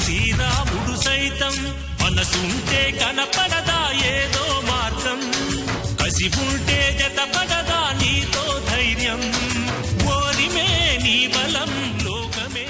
శ్రీరాముడు సైతం మనసుంటే కనపడదా ఏదో మార్గం, కసి ఉంటే జతపడదా నీతో ధైర్యం, ఓరిమే నీ బలం లోకమే.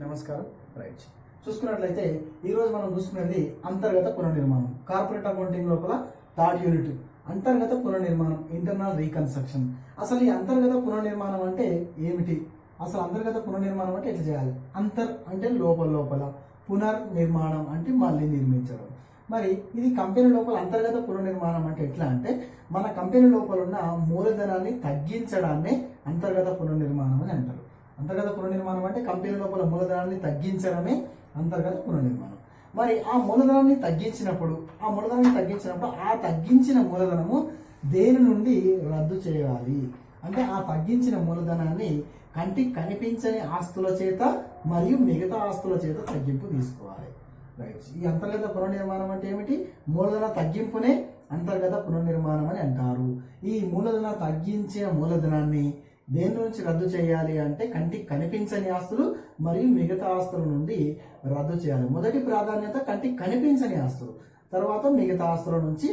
నమస్కారం. రైట్, చూసుకున్నట్లయితే ఈరోజు మనం చూసుకునేది అంతర్గత పునర్నిర్మాణం. కార్పొరేట్ అకౌంటింగ్ లోపల థర్డ్ యూనిట్ అంతర్గత పునర్నిర్మాణం, ఇంటర్నల్ రీకన్స్ట్రక్షన్. అసలు ఈ అంతర్గత పునర్నిర్మాణం అంటే ఏమిటి, అసలు అంతర్గత పునర్నిర్మాణం అంటే ఎట్లా చేయాలి? అంతర్ అంటే లోపల లోపల, పునర్నిర్మాణం అంటే మళ్ళీ నిర్మించడం. మరి ఇది కంపెనీ లోపల అంతర్గత పునర్నిర్మాణం అంటే ఎట్లా అంటే మన కంపెనీ లోపల ఉన్న మూలధనాన్ని తగ్గించడాన్ని అంతర్గత పునర్నిర్మాణం అని అంటారు. అంతర్గత పునర్నిర్మాణం అంటే కంపెనీ లోపల మూలధనాన్ని తగ్గించడమే అంతర్గత పునర్నిర్మాణం. మరి ఆ మూలధనాన్ని తగ్గించినప్పుడు ఆ తగ్గించిన మూలధనము దేని నుండి రద్దు చేయాలి అంటే ఆ తగ్గించిన మూలధనాన్ని కంటికి కనిపించని ఆస్తుల చేత మరియు మిగతా ఆస్తుల చేత తగ్గింపు తీసుకోవాలి. రైట్, ఈ అంతర్గత పునర్నిర్మాణం అంటే ఏమిటి? మూలధన తగ్గింపునే అంతర్గత పునర్నిర్మాణం అని అంటారు. ఈ మూలధన తగ్గించిన మూలధనాన్ని దేని నుంచి రద్దు చేయాలి అంటే కంటికి కనిపించని ఆస్తులు మరియు మిగతా ఆస్తుల నుండి రద్దు చేయాలి. మొదటి ప్రాధాన్యత కంటికి కనిపించని ఆస్తులు, తర్వాత మిగతా ఆస్తుల నుంచి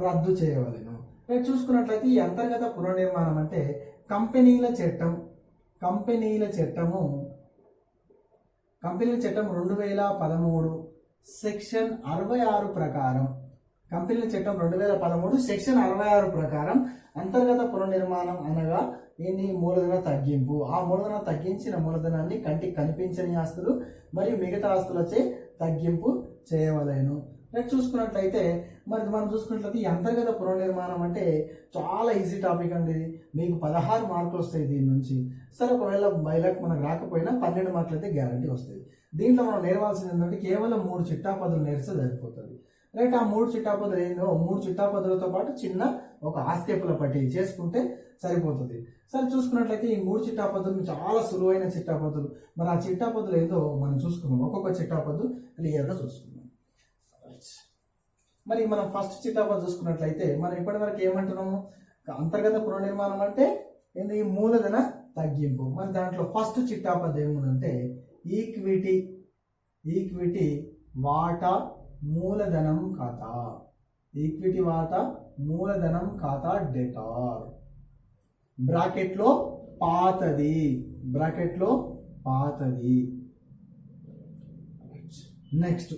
రద్దు చేయవలెను. రేపు చూసుకున్నట్లయితే ఈ అంతర్గత పునర్నిర్మాణం అంటే కంపెనీల చట్టం 2013 సెక్షన్ 66 ప్రకారం, కంపెనీల చట్టం 2013 సెక్షన్ 66 ప్రకారం అంతర్గత పునర్నిర్మాణం అనగా ఏంటి? మూలధన తగ్గింపు. ఆ మూలధన తగ్గించిన మూలధనాన్ని కంటికి కనిపించని ఆస్తులు మరియు మిగతా ఆస్తులచే తగ్గింపు చేయవలెను. నెక్స్ట్ చూసుకున్నట్లయితే మనం చూసుకున్నట్లయితే ఈ అంతర్గత పునర్నిర్మాణం అంటే చాలా ఈజీ టాపిక్ అండి. మీకు 16 మార్కులు వస్తాయి దీని నుంచి. సరే, ఒకవేళ బైలాక్ మనకు రాకపోయినా 12 మార్కులు అయితే గ్యారంటీ వస్తాయి. దీంట్లో మనం నేర్వాల్సింది ఏంటంటే కేవలం 3 చిట్టాపదులు నేర్స్తే సరిపోతుంది. రైట్, ఆ 3 చిట్టాపదులు ఏందో 3 చిట్టాపదులతో పాటు చిన్న ఒక ఆస్తిపుల పట్టి చేసుకుంటే సరిపోతుంది. సరే, చూసుకున్నట్లయితే ఈ 3 చిట్టాపదులు చాలా సులువైన చిట్టాపదులు. మరి ఆ చిట్టాపదులు ఏందో మనం చూసుకున్నాం. ఒక్కొక్క చిట్టాపద్దు క్లియర్గా చూసుకున్నాం. మరి మనం ఫస్ట్ చిట్టాపద్దు చూసుకున్నట్లయితే మనం ఇప్పటివరకు ఏమంటున్నాము? అంతర్గత పునర్నిర్మాణం అంటే ఏంది? మూలధన తగ్గింపు. మరి దాంట్లో ఫస్ట్ చిట్టాపద్దు ఏముందంటే ఈక్విటీ వాటా మూలధనం ఖాతా. ఈక్విటీ వాటా మూలధనం ఖాతా డెటార్ బ్రాకెట్లో పాతది. నెక్స్ట్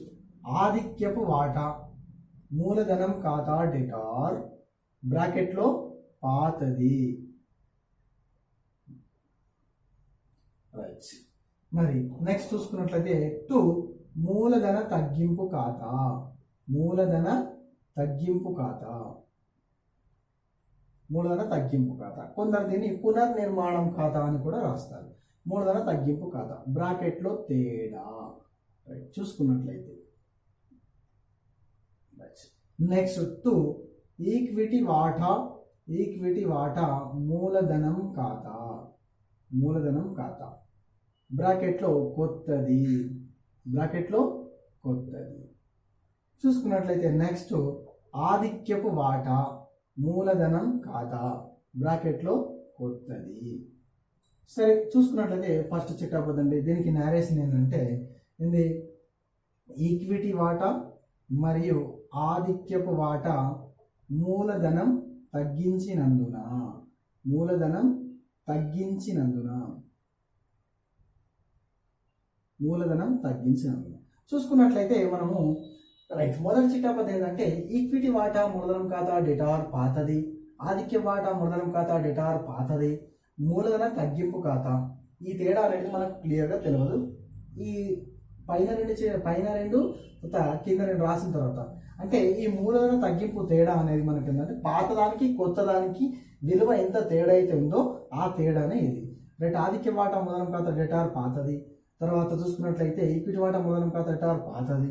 ఆధిక్యపు వాటా మూలధనం ఖాతా డెటార్ బ్రాకెట్లో పాతది. రైట్, మరి నెక్స్ట్ చూసుకున్నట్లయితే 2 మూలధన తగ్గింపు ఖాతా. కొందరు దీన్ని పునర్నిర్మాణం ఖాతా అని కూడా రాస్తారు. మూలధన తగ్గింపు ఖాతా బ్రాకెట్లో తేడా. రైట్, చూసుకున్నట్లయితే నెక్స్ట్ 2 ఈక్విటీ వాటా మూలధనం ఖాతా బ్రాకెట్లో కొత్తది. చూసుకున్నట్లయితే నెక్స్ట్ ఆధిక్యపు వాటా మూలధనం ఖాతా బ్రాకెట్లో కొత్తది. సరే, చూసుకున్నట్లయితే ఫస్ట్ చిట్టాపద్దు అండి. దీనికి నేరేషన్ ఏంటంటే ఈక్విటీ వాటా మరియు ఆధిక్యపు వాటా మూలధనం తగ్గించినందున చూసుకున్నట్లయితే మనము రైట్, మొదటి చిట్టాపద్దు ఏంటంటే ఈక్విటీ వాటా మూలధనం ఖాతా డెటార్ పాతది, ఆధిక్య వాటా మూలధనం ఖాతా డెటార్ పాతది, మూలధన తగ్గింపు ఖాతా. ఈ తేడా అనేది మనకు క్లియర్గా తెలియదు. ఈ పైన రెండు కింద 2 రాసిన తర్వాత అంటే ఈ మూలధన తగ్గింపు తేడా అనేది మనకి ఏంటంటే పాతదానికి కొత్తదానికి విలువ ఎంత తేడా అయితే ఉందో ఆ తేడానే ఇది. రైట్, ఆధిక్య వాటా మూలధనం ఖాతా డెటార్ పాతది. తర్వాత చూసుకున్నట్లయితే ఈక్విటీ వాటా మూలధనం ఖాతా డెటార్ పాతది.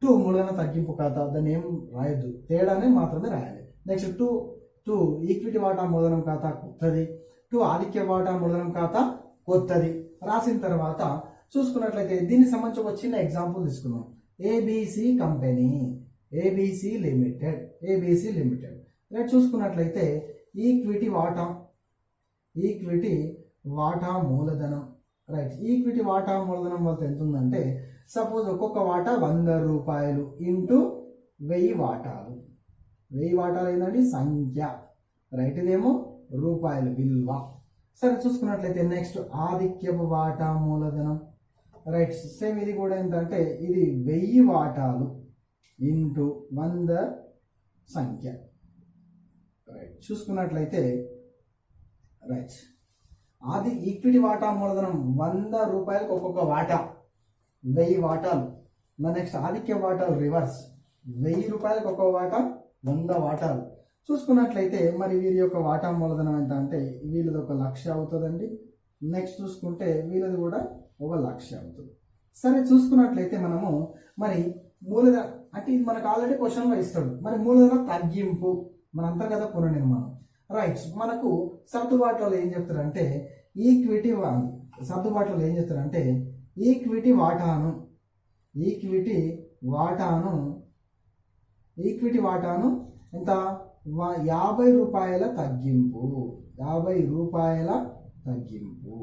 2 మూలధన తగ్గింపు ఖాతా, దాన్ని ఏం రాయొద్దు, తేడానే మాత్రమే రాయాలి. నెక్స్ట్ 2 ఈక్విటీ వాటా మూలధనం ఖాతా కొత్తది. 2 ఆధిక్య వాటా మూలధనం ఖాతా కొత్తది రాసిన తర్వాత చూసుకున్నట్లయితే దీనికి సంబంధించి ఒక చిన్న ఎగ్జాంపుల్ తీసుకున్నాం. ABC company, ABC limited. Right, చూసుకున్నట్లయితే ఈక్విటీ వాటా మూలధనం రైట్. ఈక్విటీ వాటా మూలధనం వల్ల ఎంత ఉందంటే సపోజ్ ఒక్కొక్క వాటా 100 రూపాయలు ఇంటూ 1000 వాటాలు. 1000 వాటాలు ఏంటంటే సంఖ్య, రైట్. ఇదేమో రూపాయలు విలువ. సరే చూసుకున్నట్లయితే నెక్స్ట్ ఆధిక్యపు వాటా మూలధనం, రైట్. సేమ్ ఇది కూడా ఏంటంటే ఇది 1000 వాటాలు ఇంటూ 100 సంఖ్య, రైట్. చూసుకున్నట్లయితే రైట్ ఆది ఈక్విటీ వాటా మూలధనం 100 రూపాయలకు ఒక్కొక్క వాటా, 1000 వాటాలు. నెక్స్ట్ ఆధిక్య వాటాలు రివర్స్, 1000 రూపాయలకు ఒక్కొక్క వాటా, 100 వాటాలు. చూసుకున్నట్లయితే మరి వీరి యొక్క వాటా మూలధనం ఎంత అంటే వీళ్ళది 1,00,000 అవుతుందండి. నెక్స్ట్ చూసుకుంటే వీళ్ళది కూడా 1,00,000 అవుతుంది. సరే చూసుకున్నట్లయితే మనము మరి మూలధన అంటే ఇది మనకు ఆల్రెడీ క్వశ్చన్లో ఇస్తాడు. మరి మూలధన తగ్గింపు మన అంతర్గత పునర్నిర్మాణం, రైట్. మనకు సర్దుబాట్లలో ఏం చెప్తారంటే ఈక్విటీ సర్దుబాట్లలో ఏం చెప్తారంటే ఈక్విటీ వాటాను ఎంత 50 రూపాయల తగ్గింపు, 50 రూపాయల తగ్గింపు.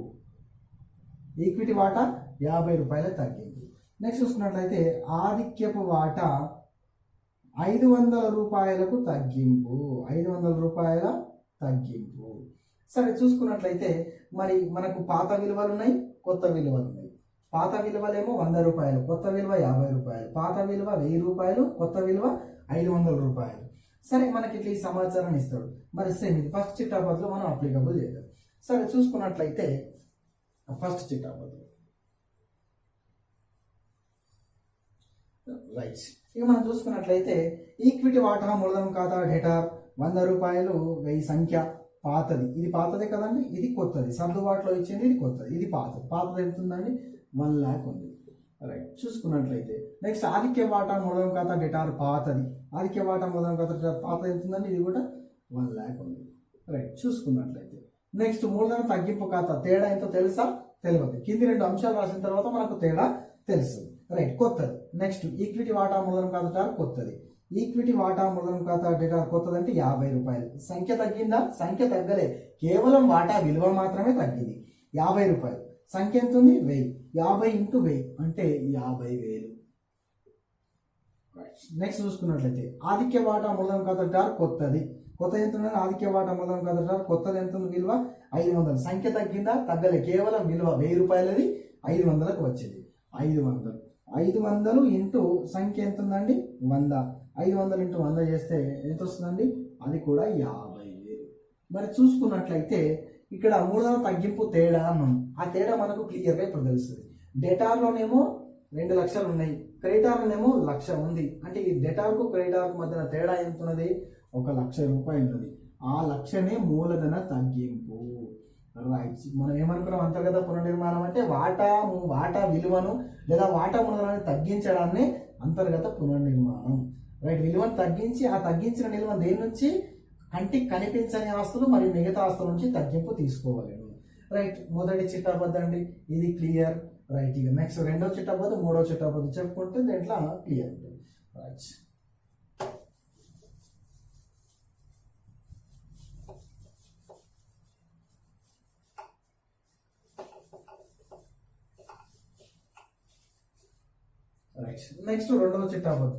ఈక్విటీ వాటా 50 రూపాయల తగ్గింపు. నెక్స్ట్ చూసుకున్నట్లయితే ఆధిక్యపు వాటా 500 రూపాయలకు తగ్గింపు, 500 రూపాయల తగ్గింపు. సరే చూసుకున్నట్లయితే మరి మనకు పాత విలువలు ఉన్నాయి, కొత్త విలువలు ఉన్నాయి. పాత విలువలేమో 100 రూపాయలు, కొత్త విలువ 50 రూపాయలు. పాత విలువ 1000 రూపాయలు, కొత్త విలువ 500 రూపాయలు. సరే మనకి ఇట్లా ఈ సమాచారాన్ని ఇస్తాడు. మరి సేమ్ ఇది ఫస్ట్ చిట్టాపద్దులో మనం అప్లికబుల్ చేద్దాం. సరే చూసుకున్నట్లయితే ఫస్ట్ చిట్టాపద్దు, రైట్. ఇక మనం చూసుకున్నట్లయితే ఈక్విటీ వాటా మూలధనం ఖాతా డేటార్ 100 రూపాయలు 1000 సంఖ్య పాతది. ఇది పాతదే కదండి, ఇది కొత్తది. సర్దుబాటులో ఇచ్చింది ఇది కొత్తది, ఇది పాతది ఎంత ఉందండి 1,00,000 ఉంది, రైట్. చూసుకున్నట్లయితే నెక్స్ట్ ఆధిక్య వాటా మూలధనం ఖాతా డేటార్ పాతది. ఆధిక్య వాటా మూలధనం ఖాతా డేటార్ పాతది ఎంత ఉందండి, ఇది కూడా 1,00,000 ఉంది, రైట్. చూసుకున్నట్లయితే నెక్స్ట్ మూలధన తగ్గింపు ఖాతా తేడా ఎంతో తెలుసా, తెలియదు. కింది 2 అంశాలు రాసిన తర్వాత మనకు తేడా తెలుసు, రైట్. కొత్తది. నెక్స్ట్ ఈక్విటీ వాటా మూలధనం ఖాతా డేటార్ కొత్తది. ఈక్విటీ వాటా మూలధనం ఖాతా డేటార్ కొత్తది అంటే 50 రూపాయలు. సంఖ్య తగ్గిందా, సంఖ్య తగ్గలే, కేవలం వాటా విలువ మాత్రమే తగ్గింది. 50 రూపాయలు. సంఖ్య ఎంత ఉంది 1000, 50 ఇంటూ 1000 అంటే 50,000. నెక్స్ట్ చూసుకున్నట్లయితే ఆధిక్య వాటా మూలధనం ఖాతా డేటార్ కొత్తది. కొత్త ఎంత ఉంది, ఆధిక్య వాటా మూలధనం ఖాతా డేటార్ కొత్తది ఎంత ఉంది విలువ 500. సంఖ్య తగ్గిందా, తగ్గలే, కేవలం విలువ 1000 రూపాయలది 500కు వచ్చింది. 500 ఇంటూ సంఖ్య ఎంత ఉందండి 100. 500 ఇంటూ 100 చేస్తే ఎంత వస్తుందండి, అది కూడా 50,000. మరి చూసుకున్నట్లయితే ఇక్కడ మూలధన తగ్గింపు తేడా అన్నాం. ఆ తేడా మనకు క్లియర్గా ఇప్పుడు తెలుస్తుంది. డెటార్లోనేమో 2 లక్షలు ఉన్నాయి, క్రెడిటార్లోనేమో 1,00,000 ఉంది. అంటే ఈ డెటార్కు క్రెడిటార్కు మధ్యన తేడా ఎంత ఉన్నది, 1,00,000 రూపాయలు ఉన్నది. ఆ 1,00,000నే మూలధన తగ్గింపు, రైట్. మనం ఏమనుకున్నాం, అంతర్గత పునర్నిర్మాణం అంటే వాటా విలువను లేదా వాటా మూలధనాన్ని తగ్గించడాన్ని అంతర్గత పునర్నిర్మాణం, రైట్. విలువను తగ్గించి ఆ తగ్గించిన నిల్వ దేని నుంచి, కంటికి కనిపించని ఆస్తులు మరియు మిగతా ఆస్తుల నుంచి తగ్గింపు తీసుకోవాలను, రైట్. మొదటి చిట్టాబద్దు అండి, ఇది క్లియర్, రైట్. ఇక నెక్స్ట్ రెండో చిట్టాబద్దు, మూడో చిట్టాబద్దు చెప్పుకుంటే దీంట్లో క్లియర్ ఉంటుంది, రైట్. నెక్స్ట్ రెండవ చిట్టాబద్దు.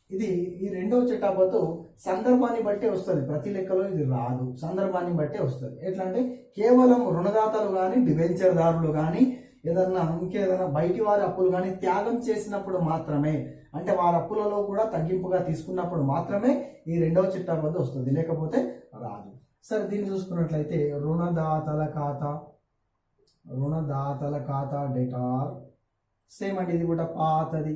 ఈ రెండవ చిట్టాబద్దు సందర్భాన్ని బట్టే వస్తుంది, ప్రతి లెక్కలో ఇది రాదు. సందర్భాన్ని బట్టే వస్తుంది. ఎట్లా అంటే కేవలం రుణదాతలు కానీ డిబెంచర్దారులు కానీ ఇంకేదైనా బయటి వారి అప్పులు కానీ త్యాగం చేసినప్పుడు మాత్రమే, అంటే వారి అప్పులలో కూడా తగ్గింపుగా తీసుకున్నప్పుడు మాత్రమే ఈ రెండవ చిట్టాబద్దు వస్తుంది, లేకపోతే రాదు. సరే దీన్ని చూసుకున్నట్లయితే రుణదాతల ఖాతా డెటార్ సేమ్ అండి, ఇది కూడా పాతది.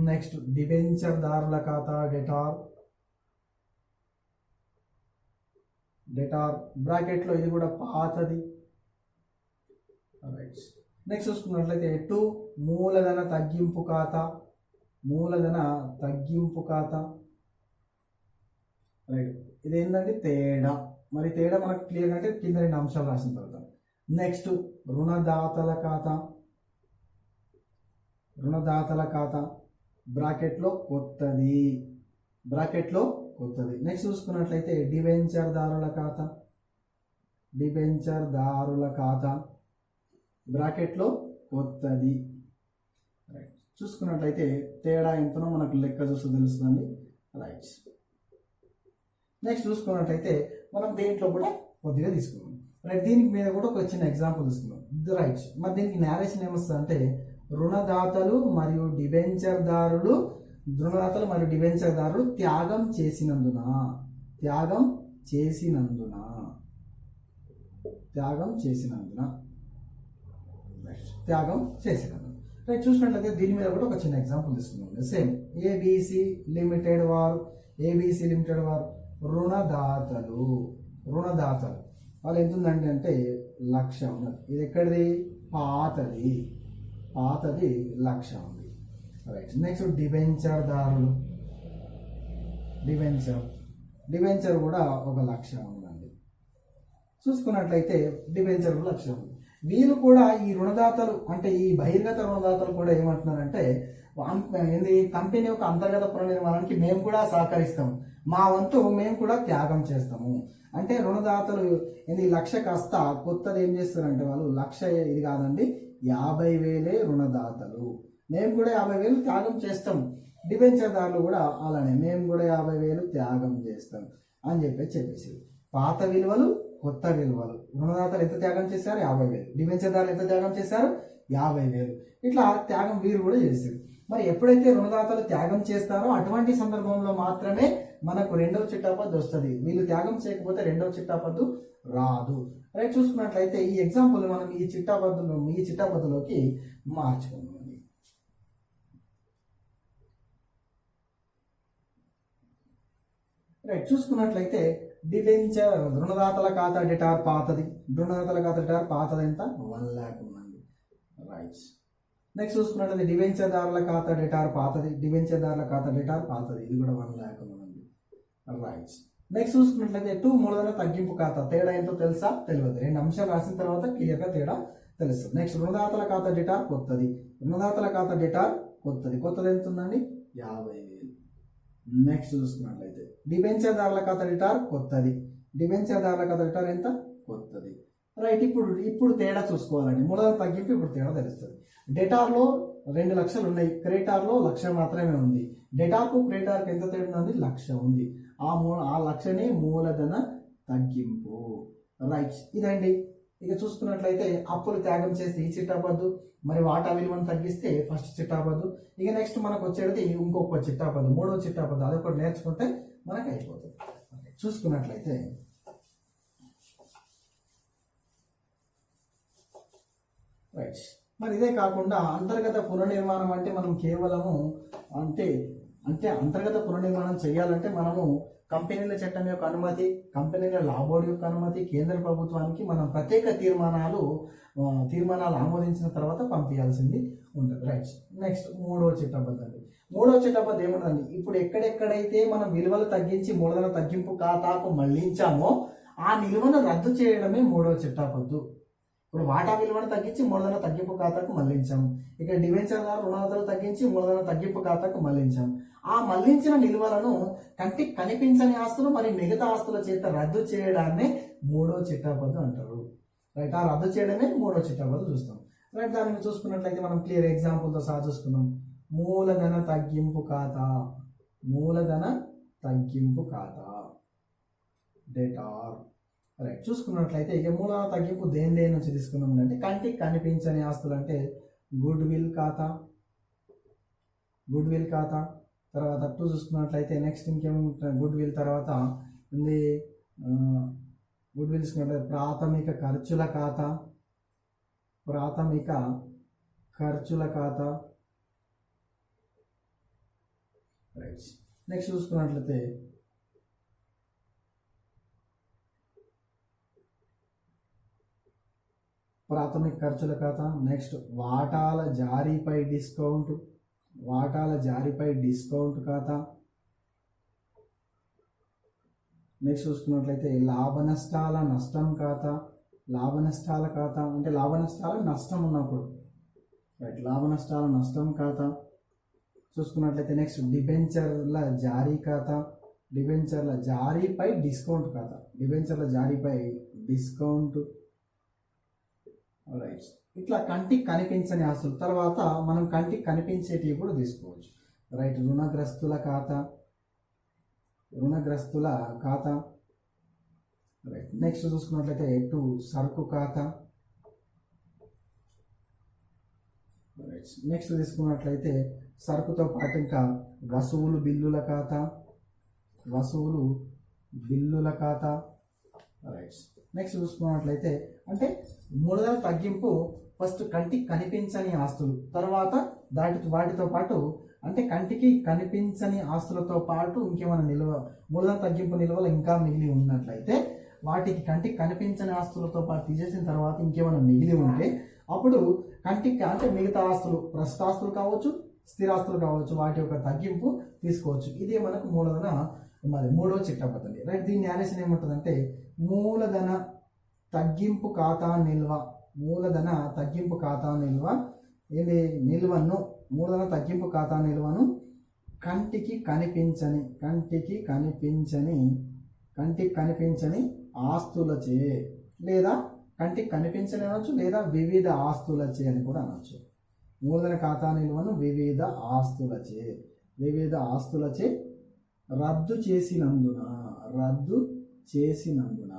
నెక్స్ట్ డిబెంచర్దారుల ఖాతా డెటార్ బ్రాకెట్లో ఇది కూడా పాతది, రైట్. నెక్స్ట్ చూసుకున్నట్లయితే మూలధన తగ్గింపు ఖాతా, రైట్. ఇది ఏంటంటే తేడా. మరి తేడా మనకు క్లియర్ అంటే కింద 2 అంశాలు రాసిన తర్వాత నెక్స్ట్ రుణదాతల ఖాతా బ్రాకెట్లో కొత్తది. నెక్స్ట్ చూసుకున్నట్లయితే డిబెంచర్దారుల ఖాతా డిబెంచర్దారుల ఖాతా బ్రాకెట్లో కొత్తది. రైట్, చూసుకున్నట్లయితే తేడా ఎంతనో మనకు లెక్క చూస్తే తెలుస్తుంది. రైట్, నెక్స్ట్ చూసుకున్నట్లయితే మనం దేంట్లో కూడా కొద్దిగా తీసుకున్నాం. రైట్, దీనికి మీద కూడా ఒక చిన్న ఎగ్జాంపుల్ తీసుకున్నాం. రైట్, మరి దీనికి నేరేషన్ ఏమొస్తుంది అంటే రుణదాతలు మరియు డిబెంచర్దారులు త్యాగం చేసినందున రైట్, చూసినట్లయితే దీని మీద కూడా ఒక చిన్న ఎగ్జాంపుల్ తీసుకున్నాం. సేమ్ ఏబిసి లిమిటెడ్ వారు రుణదాతలు వాళ్ళు ఎంత ఉందండి అంటే 1,00,000 ఉన్నది. ఇది ఎక్కడిది? పాతది 1,00,000 ఉంది. రైట్, నెక్స్ట్ డిబెంచర్దారులు డిబెంచర్ కూడా 1,00,000 ఉందండి. చూసుకున్నట్లయితే డిబెంచర్ 1,00,000 ఉంది. వీళ్ళు కూడా ఈ రుణదాతలు అంటే ఈ బహిర్గత రుణదాతలు కూడా ఏమంటున్నారంటే కంపెనీ యొక్క అంతర్గత పునర్నిర్మాణానికి మేము కూడా సహకరిస్తాము, మా వంతు మేము కూడా త్యాగం చేస్తాము అంటే రుణదాతలు 1,00,000 కాస్త కొత్తది ఏం చేస్తారంటే వాళ్ళు 1,00,000 ఇది కాదండి 50,000 రుణదాతలు, మేము కూడా 50,000 త్యాగం చేస్తాం. డిబెంచర్దారులు కూడా అలానే మేము కూడా 50,000 త్యాగం చేస్తాం అని చెప్పేసి పాత విలువలు కొత్త విలువలు. రుణదాతలు ఎంత త్యాగం చేశారు? 50,000. డిబెంచర్దారులు ఎంత త్యాగం చేశారు? 50,000. ఇట్లా త్యాగం వీరు కూడా చేశారు. మరి ఎప్పుడైతే రుణదాతలు త్యాగం చేస్తారో అటువంటి సందర్భంలో మాత్రమే మనకు రెండవ చిట్టాపద్దు వస్తుంది. వీళ్ళు త్యాగం చేయకపోతే రెండవ చిట్టాపద్దు రాదు. రైట్, చూసుకున్నట్లయితే ఈ ఎగ్జాంపుల్ మనం ఈ చిట్టాపద్దులోకి మార్చుకుందాం. రైట్, చూసుకున్నట్లయితే డిబెంచర్ రుణదాతల ఖాతా డెటార్ పాతది ఎంత? 1,00,000 ఉందండి. రైట్, నెక్స్ట్ చూసుకున్నట్లయితే డిబెంచర్దారుల ఖాతా డెటార్ పాతది ఇది కూడా 1,00,000 ఉందండి. రైట్, నెక్స్ట్ చూసుకున్నట్లయితే మూలధన తగ్గింపు ఖాతా తేడా ఎంతో తెలుసా? తెలియదు. 2 అంశాలు రాసిన తర్వాత క్లియర్గా తేడా తెలుస్తుంది. నెక్స్ట్ రుణదాతల ఖాతా డెటార్ కొత్తది ఎంత ఉందండి? 50,000. నెక్స్ట్ చూసుకున్నట్లయితే డిబెంచర్దారుల ఖాతా డెటార్ కొత్తది ఎంత? కొత్తది. రైట్, ఇప్పుడు తేడా చూసుకోవాలండి. మూలధన తగ్గింపు ఇప్పుడు తేడా తెలుస్తుంది. డెటార్లో 2,00,000 ఉన్నాయి, క్రెడిటార్లో 1,00,000 మాత్రమే ఉంది. డెటార్కు క్రెడిటార్కి ఎంత తేడా ఉంది? 1,00,000 ఉంది. ఆ 1,00,000నే మూలధన తగ్గింపు. రైట్, ఇదండి. ఇక చూసుకున్నట్లయితే అప్పులు త్యాగం చేస్తే ఈ చిట్టాపద్దు, మరి వాటా విలువను తగ్గిస్తే ఫస్ట్ చిట్టాపద్దు. ఇక నెక్స్ట్ మనకు వచ్చేది ఇంకొక చిట్టాపద్దు, మూడో చిట్టాపద్దు. అదొకటి నేర్చుకుంటే మనకు అయిపోతుంది. చూసుకున్నట్లయితే రైట్, మరి ఇదే కాకుండా అంతర్గత పునర్నిర్మాణం అంటే మనం కేవలము అంటే అంతర్గత పునర్నిర్మాణం చేయాలంటే మనము కంపెనీల చట్టం యొక్క అనుమతి, కంపెనీల లా బోర్డు యొక్క అనుమతి, కేంద్ర ప్రభుత్వానికి మనం ప్రత్యేక తీర్మానాలు ఆమోదించిన తర్వాత పంపించాల్సింది ఉంటుంది. రైట్, నెక్స్ట్ మూడో చిట్టబద్ధ ఏముందండి? ఇప్పుడు ఎక్కడెక్కడైతే మనం విలువలు తగ్గించి మూలధన తగ్గింపు ఖాతాకు మళ్లించామో ఆ నిలువను రద్దు చేయడమే మూడో చిట్టాపద్దు. ఇప్పుడు వాటా విలువను తగ్గించి మూలధన తగ్గింపు ఖాతాకు మళ్లించాము. ఇక్కడ డిబెంచర్దారు రుణదాతలు తగ్గించి మూలధన తగ్గింపు ఖాతాకు మళ్లించాము. ఆ మళ్లించిన నిల్వలను కంటికి కనిపించని ఆస్తులు మరి మిగతా ఆస్తుల చేత రద్దు చేయడాన్ని మూడో చిట్టాపద్దు అంటారు. రైట్, ఆ రద్దు చేయడమే మూడో చిట్టాపద్దు చూస్తాం. రైట్, దాన్ని చూసుకున్నట్లయితే మనం క్లియర్ ఎగ్జాంపుల్తో సహా చూసుకున్నాం. మూలధన తగ్గింపు ఖాతా డెటార్. రైట్, చూసుకున్నట్లయితే ఇక మూలధన తగ్గింపు దేని నుంచి తీసుకున్నాం అంటే కంటికి కనిపించని ఆస్తులు అంటే గుడ్ విల్ ఖాతా. తర్వాత చూసుకున్నట్లయితే నెక్స్ట్ ఇంకేముంటుంది? గుడ్ విల్ తర్వాత ఉంది చూసుకున్నట్లయితే ప్రాథమిక ఖర్చుల ఖాతా. రైట్, నెక్స్ట్ చూసుకున్నట్లయితే ప్రాథమిక ఖర్చుల ఖాతా. నెక్స్ట్ వాటాల జారీపై డిస్కౌంట్ ఖాతా. నెక్స్ట్ చూసుకున్నట్లయితే లాభ నష్టాల అంటే లాభ నష్టాల నష్టం ఉన్నప్పుడు. రైట్, లాభ నష్టాల నష్టం ఖాతా. చూసుకున్నట్లయితే నెక్స్ట్ డిబెంచర్ల జారీ ఖాతా. డిబెంచర్ల జారీపై డిస్కౌంట్ ఖాతా, డిబెంచర్ల జారీపై డిస్కౌంట్. రైట్. ఇట్లా కంటికి కనిపించని ఆస్తులు. తర్వాత మనం కంటికి కనిపించేటివి కూడా తీసుకోవచ్చు. రైట్. రుణగ్రస్తుల ఖాతా, రుణగ్రస్తుల ఖాతా. రైట్. నెక్స్ట్ చూసుకున్నట్లయితే 2 సరుకు ఖాతా. రైట్. నెక్స్ట్ తీసుకున్నట్లయితే సరుకుతో పాటు ఇంకా వస్తువులు బిల్లుల ఖాతా, వస్తువులు బిల్లుల ఖాతా. రైట్. నెక్స్ట్ చూసుకున్నట్లయితే అంటే మూలధన తగ్గింపు ఫస్ట్ కంటికి కనిపించని ఆస్తులు, తర్వాత వాటితో పాటు అంటే కంటికి కనిపించని ఆస్తులతో పాటు ఇంకేమైనా నిల్వ, మూలధన తగ్గింపు నిల్వలు ఇంకా మిగిలి ఉన్నట్లయితే వాటికి కంటికి కనిపించని ఆస్తులతో పాటు తీసేసిన తర్వాత ఇంకేమైనా మిగిలి ఉంటే అప్పుడు కంటికి అంటే మిగతా ఆస్తులు, ప్రస్తుత ఆస్తులు కావచ్చు, స్థిరాస్తులు కావచ్చు, వాటి యొక్క తగ్గింపు తీసుకోవచ్చు. ఇది మనకు మూలధన మరి 3వ చిట్టా పద్ధతి. రైట్. దీన్ని యానేషన్ ఏముంటుందంటే మూలధన తగ్గింపు ఖాతా నిల్వ, మూలధన తగ్గింపు ఖాతా నిల్వ ఇది నిల్వను, మూలధన తగ్గింపు ఖాతా నిల్వను కంటికి కనిపించని ఆస్తులచే లేదా కంటికి కనిపించని అనొచ్చు, లేదా వివిధ ఆస్తులచే అని కూడా అనొచ్చు. మూలధన ఖాతా నిల్వను వివిధ ఆస్తులచే రద్దు చేసినందున.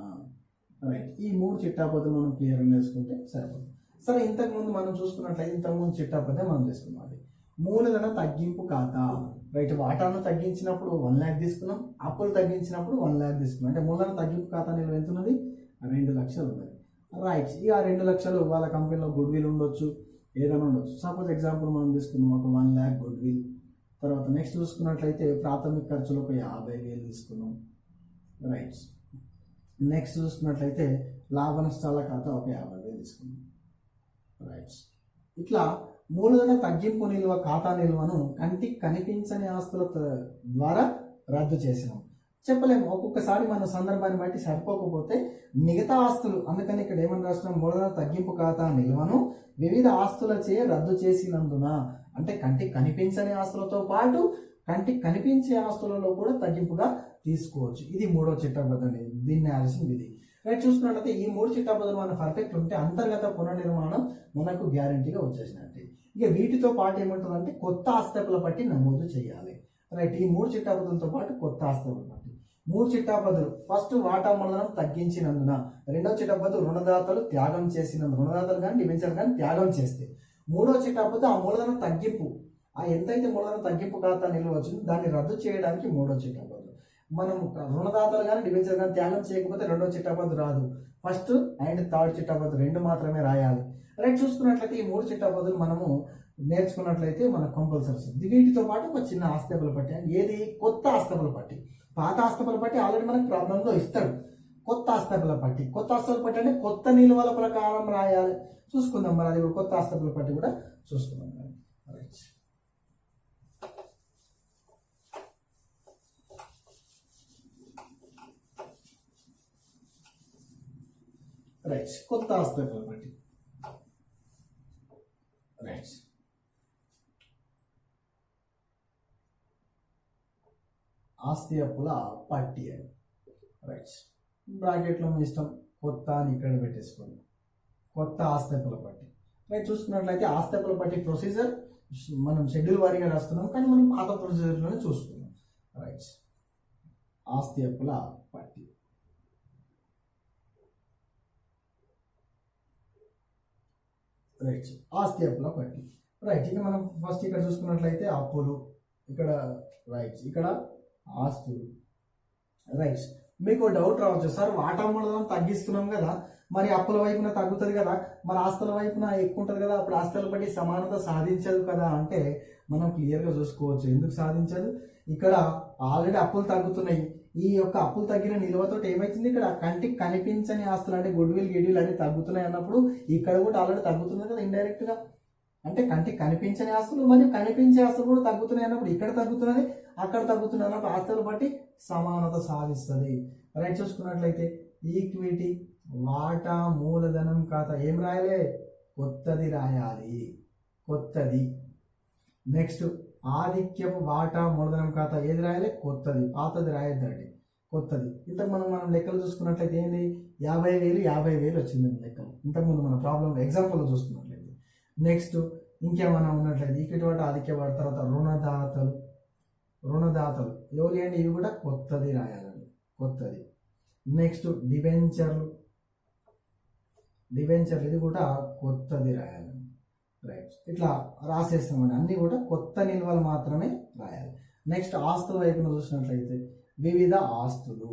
రైట్. ఈ 3 చిట్టా పద్ధతులు మనం క్లియర్గా నేర్చుకుంటే సరిపోతుంది. సరే, ఇంతకుముందు మనం చూసుకున్నట్లయితే ఇంతకుముందు చిట్టా పద్ధతి మనం తీసుకున్నాం. అది మూలధన తగ్గింపు ఖాతా. రైట్. వాటాను తగ్గించినప్పుడు 1 lakh తీసుకున్నాం, అప్పులు తగ్గించినప్పుడు 1 lakh తీసుకున్నాం. అంటే మూలధన తగ్గింపు ఖాతా నిల్వ ఎంత ఉన్నది? 2 లక్షలు ఉన్నది. రైట్. ఇక 2 లక్షలు వాళ్ళ కంపెనీలో గుడ్ విల్ ఉండొచ్చు, ఏదైనా ఉండొచ్చు. సపోజ్ ఎగ్జాంపుల్ మనం తీసుకున్నాం ఒక 1 lakh గుడ్ విల్. తర్వాత నెక్స్ట్ చూసుకున్నట్లయితే ప్రాథమిక ఖర్చులు ఒక 50,000 తీసుకున్నాం. రైట్. నెక్స్ట్ చూసుకున్నట్లయితే లాభ నష్టాల ఖాతా ఒక 50,000 తీసుకున్నాం. రైట్. ఇట్లా మూలధన తగ్గింపు నిల్వ ఖాతా నిల్వను కంటికి కనిపించని ఆస్తుల ద్వారా రద్దు చేసినాం. చెప్పలేము, ఒక్కొక్కసారి మన సందర్భాన్ని బట్టి సరిపోకపోతే మిగతా ఆస్తులు, అందుకని ఇక్కడ ఏమని రాసినాం? మూలధన తగ్గింపు ఖాతా నిల్వను వివిధ ఆస్తులచే రద్దు చేసినందున. అంటే కంటికి కనిపించని ఆస్తులతో పాటు కంటికి కనిపించే ఆస్తులలో కూడా తగ్గింపుగా తీసుకోవచ్చు. ఇది 3వ చిట్టా పద్ధతి, దీన్ని ఆలస్యం విధి. రైట్. చూసుకున్నట్లయితే ఈ 3 చిట్టా పద్ధతులు మన పర్ఫెక్ట్ ఉంటే అంతర్గత పునర్నిర్మాణం మనకు గ్యారంటీగా వచ్చేసినట్టే. ఇక వీటితో పాటు ఏమంటుందంటే కొత్త ఆస్తుల పట్టి నమోదు చేయాలి. రైట్. ఈ 3 చిట్టా పద్ధతులతో పాటు కొత్త ఆస్తుల పట్టి 3 చిట్టా పద్ధతులు. ఫస్ట్ వాటా మూలధనం తగ్గించినందున. 2వ చిట్టా పద్ధతి రుణదాతలు త్యాగం చేసినందున, రుణదాతలు కానీ డిబెంచర్ కానీ త్యాగం చేస్తే. 3వ చిట్టా పద్ధతి ఆ మూలధనం తగ్గింపు, ఆ ఎంతైతే మూలధనం తగ్గింపు ఖాతా నిల్వ వచ్చిందో దాన్ని రద్దు చేయడానికి 3వ చిట్టా పద్ధతి. మనం రుణదాతలు కానీ డిబెంచర్ కానీ త్యాగం చేయకపోతే 2వ చిట్టా పద్ధతి రాదు. ఫస్ట్ అండ్ థర్డ్ చిట్టా పద్ధతి 2 మాత్రమే రాయాలి. రైట్. చూసుకున్నట్లయితే ఈ 3 చిట్టా పద్ధతులు మనము నేర్చుకున్నట్లయితే మనకు కంపల్సరీ వస్తుంది. వీటితో పాటు ఒక చిన్న ఆస్తపుల పట్టి, ఏది? కొత్త ఆస్తపుల పట్టి. పాత ఆస్తపుల పట్టి ఆల్రెడీ మనకు ప్రాబ్లంలో ఇస్తాడు. కొత్త ఆస్తపుల పట్టి అంటే కొత్త నిల్వల ప్రకారం రాయాలి. చూసుకుందాం మరి, అది కొత్త ఆస్తపుల పట్టి కూడా చూసుకుందాం. రైట్. రైట్. కొత్త ఆస్తపుల పట్టి. రైట్. ఆస్తి అప్పుల పట్టి అని. రైట్. బ్రాకెట్లో మీ ఇష్టం, కొత్త అని ఇక్కడ పెట్టేసుకోండి. కొత్త ఆస్తి అప్పుల పట్టి. రైట్. చూసుకున్నట్లయితే ఆస్తి అప్పుల పట్టి ప్రొసీజర్ మనం షెడ్యూల్ వారీగా రాస్తున్నాం, కానీ మనం పాత ప్రొసీజర్లోనే చూసుకున్నాం. రైట్. ఆస్తి అప్పుల పట్టి. రైట్. ఆస్తి అప్పుల పట్టి. రైట్. ఇక మనం ఫస్ట్ ఇక్కడ చూసుకున్నట్లయితే అప్పులు, ఇక్కడ రైట్, ఇక్కడ ఆస్తులు. రైట్. మీకు డౌట్ రావచ్చు, సార్ వాటా మూలధనం తగ్గిస్తున్నాం కదా, మరి అప్పుల వైపున తగ్గుతుంది కదా, మరి ఆస్తుల వైపున ఎక్కువ ఉంటుంది కదా, అప్పుడు ఆస్తుల బట్టి సమానత సాధించదు కదా అంటే మనం క్లియర్గా చూసుకోవచ్చు. ఎందుకు సాధించదు? ఇక్కడ ఆల్రెడీ అప్పులు తగ్గుతున్నాయి. ఈ యొక్క అప్పులు తగ్గిన నిల్వతో ఏమైతుంది? ఇక్కడ కంటికి కనిపించని ఆస్తులు అంటే గుడ్ విల్ గిడ్విల్ అన్ని తగ్గుతున్నాయి అన్నప్పుడు ఇక్కడ కూడా ఆల్రెడీ తగ్గుతుంది కదా ఇండైరెక్ట్ గా. అంటే కంటికి కనిపించని ఆస్తులు మరియు కనిపించే ఆస్తులు కూడా తగ్గుతున్నాయి అన్నప్పుడు ఇక్కడ తగ్గుతున్నది, అక్కడ తగ్గుతున్నది అన్నప్పుడు ఆస్తులు బట్టి సమానత సాధిస్తుంది. రైట్. చూసుకున్నట్లయితే ఈక్విటీ వాటా మూలధనం ఖాతా ఏం రాయాలి? కొత్తది రాయాలి. కొత్తది. నెక్స్ట్ ఆధిక్యపు వాటా మూలధనం ఖాతా ఏది రాయాలి? కొత్తది. పాతది రాయొద్దండి, కొత్తది. ఇంతకు మనం లెక్కలు చూసుకున్నట్లయితే ఏంది 50,000 వచ్చింది లెక్కలు. ఇంతకుముందు మన ప్రాబ్లం ఎగ్జాంపుల్ చూసుకున్నట్లయితే. నెక్స్ట్ ఇంకేమైనా ఉన్నట్లయితే ఈక్విటీ వాటా ఆధిక్య వాటా, తర్వాత రుణదాతలు ఎవరు అండి? ఇవి కూడా కొత్తది రాయాలండి, కొత్తది. నెక్స్ట్ డిబెంచర్లు ఇది కూడా కొత్తది రాయాలండి. రైట్, ఇట్లా రాసేస్తామండి. అన్నీ కూడా కొత్త నిల్వలు మాత్రమే రాయాలి. నెక్స్ట్ ఆస్తుల వైపున చూసినట్లయితే వివిధ ఆస్తులు.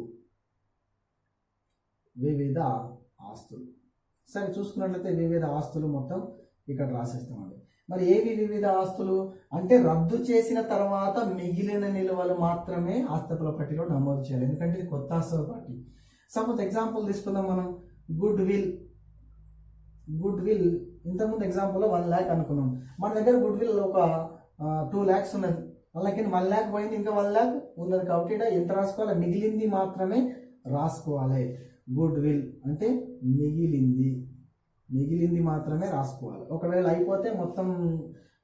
సరే చూసుకున్నట్లయితే వివిధ ఆస్తులు మొత్తం ఇక్కడ రాసేస్తామండి. మరి ఏవి వివిధ ఆస్తులు అంటే రద్దు చేసిన తర్వాత మిగిలిన నిల్వలు మాత్రమే ఆస్తుల పట్టిలో నమోదు చేయాలి, ఎందుకంటే ఇది కొత్త ఆస్తుల పట్టి. సపోజ్ ఎగ్జాంపుల్ తీసుకుందాం మనం. గుడ్ విల్ ఇంతకుముందు ఎగ్జాంపుల్లో 1 lakh అనుకున్నాం. మన దగ్గర గుడ్ విల్ ఒక 2 lakhs ఉన్నది, వాళ్ళకి 1 lakh పోయింది, ఇంకా 1 lakh ఉన్నది. కాబట్టి ఇక్కడ ఎంత రాసుకోవాలి? మిగిలింది మాత్రమే రాసుకోవాలి. గుడ్ విల్ అంటే మిగిలింది మాత్రమే రాసుకోవాలి. ఒకవేళ అయిపోతే మొత్తం,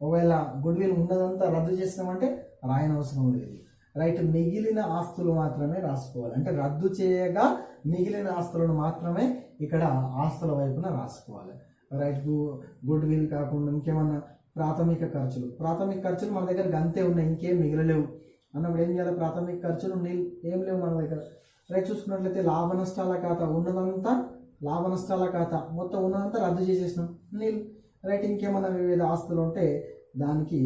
ఒకవేళ గుడ్ విల్ ఉన్నదంతా రద్దు చేసినామంటే రాయనవసరం లేదు. రైట్, మిగిలిన ఆస్తులు మాత్రమే రాసుకోవాలి. అంటే రద్దు చేయగా మిగిలిన ఆస్తులను మాత్రమే ఇక్కడ ఆస్తుల వైపున రాసుకోవాలి. రైట్, గుడ్ విల్ కాకుండా ఇంకేమన్నా ప్రాథమిక ఖర్చులు మన దగ్గర అంతే ఉన్నాయి, ఇంకేం మిగిలలేవు అన్నప్పుడు ఏం చేయాలి? ప్రాథమిక ఖర్చులు ఏం లేవు మన దగ్గర. రైట్, చూసుకున్నట్లయితే లాభ నష్టాల ఖాతా మొత్తం ఉన్నదంతా రద్దు చేసేసినాం, నీల్. రైట్, ఇంకేమన్నా వివిధ ఆస్తులు ఉంటే దానికి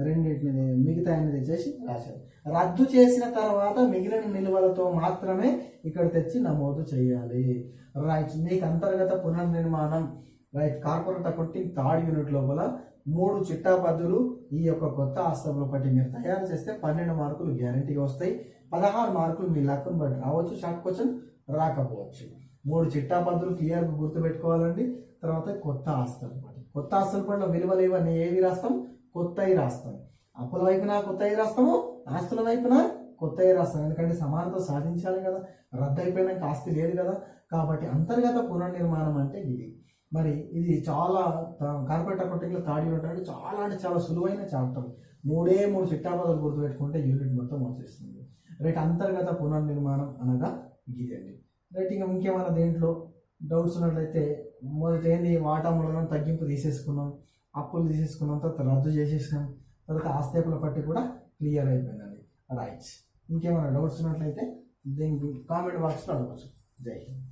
రెండింటిని మిగతా అనేది చేసి రాశారు. రద్దు చేసిన తర్వాత మిగిలిన నిల్వలతో మాత్రమే ఇక్కడ తెచ్చి నమోదు చేయాలి. రైట్, మీకు అంతర్గత పునర్నిర్మాణం right corporate accounting 3rd unit లోపల 3 చిట్టాపద్దులు ఈ యొక్క కొత్త ఆస్తుల పట్టి మీరు తయారు చేస్తే 12 మార్కులు గ్యారంటీగా వస్తాయి. 16 మార్కులు మీ లక్కును బట్టి రావచ్చు, షార్ట్ క్వశ్చన్ రాకపోవచ్చు. 3 చిట్టాపద్దులు క్లియర్గా గుర్తుపెట్టుకోవాలండి. తర్వాత కొత్త ఆస్తుల పట్ల విలువలు ఇవన్నీ ఏవి రాస్తాం? కొత్తవి రాస్తాం. అప్పుల వైపున కొత్తవి రాస్తాము, ఆస్తుల వైపున కొత్తవి రాస్తాం. ఎందుకంటే సమానత సాధించాలి కదా, రద్దు అయిపోయినాక ఆస్తి లేదు కదా. కాబట్టి అంతర్గత పునర్నిర్మాణం అంటే ఇది. మరి ఇది చాలా కార్పొరేట్ అకౌంటింగ్లో 3rd యూనిట్ అంటే చాలా సులువైన చాప్టర్. 3 చిట్టాపదాలు గుర్తుపెట్టుకుంటే యూనిట్ మొత్తం వచ్చేస్తుంది. రైట్, అంతర్గత పునర్నిర్మాణం అనగా ఇదండి. రైట్, ఇంకా ఇంకేమైనా దేంట్లో డౌట్స్ ఉన్నట్లయితే మొదటి ఏంది? వాటా మూలధనం తగ్గింపు తీసేసుకున్నాం, అప్పులు తీసేసుకున్నాం, తర్వాత రద్దు చేసేసినాం, తర్వాత ఆస్తికుల పట్టి కూడా క్లియర్ అయిపోయిందండి. రైట్, ఇంకేమైనా డౌట్స్ ఉన్నట్లయితే దీనికి కామెంట్ బాక్స్లో అడగచ్చు. జై హింద్.